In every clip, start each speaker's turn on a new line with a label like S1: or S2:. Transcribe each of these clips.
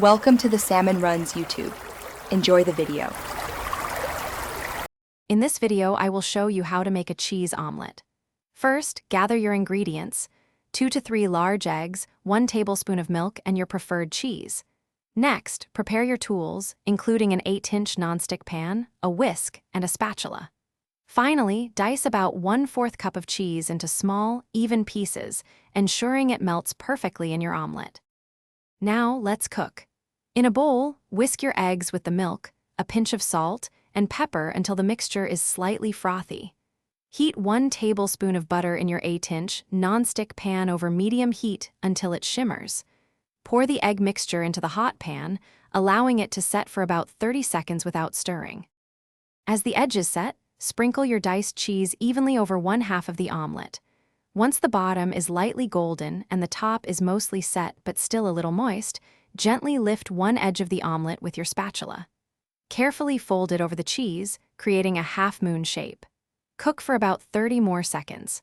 S1: Welcome to the Salmon Runs YouTube. Enjoy the video.
S2: In this video, I will show you how to make a cheese omelet. First, gather your ingredients: 2 to 3 large eggs, 1 tablespoon of milk, and your preferred cheese. Next, prepare your tools, including an 8-inch nonstick pan, a whisk, and a spatula. Finally, dice about 1/4 cup of cheese into small, even pieces, ensuring it melts perfectly in your omelet. Now, let's cook. In a bowl, whisk your eggs with the milk, a pinch of salt, and pepper until the mixture is slightly frothy. Heat 1 tablespoon of butter in your 8-inch non-stick pan over medium heat until it shimmers. Pour the egg mixture into the hot pan, allowing it to set for about 30 seconds without stirring. As the edges set, sprinkle your diced cheese evenly over 1/2 of the omelet. Once the bottom is lightly golden and the top is mostly set but still a little moist, gently lift one edge of the omelet with your spatula. Carefully fold it over the cheese, creating a half-moon shape. Cook for about 30 more seconds.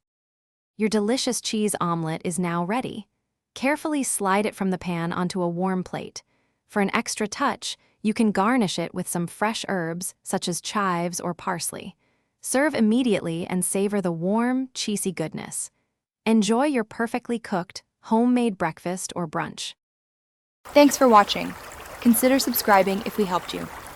S2: Your delicious cheese omelet is now ready. Carefully slide it from the pan onto a warm plate. For an extra touch, you can garnish it with some fresh herbs such as chives or parsley. Serve immediately and savor the warm, cheesy goodness. Enjoy your perfectly cooked, homemade breakfast or brunch.
S1: Thanks for watching. Consider subscribing if we helped you.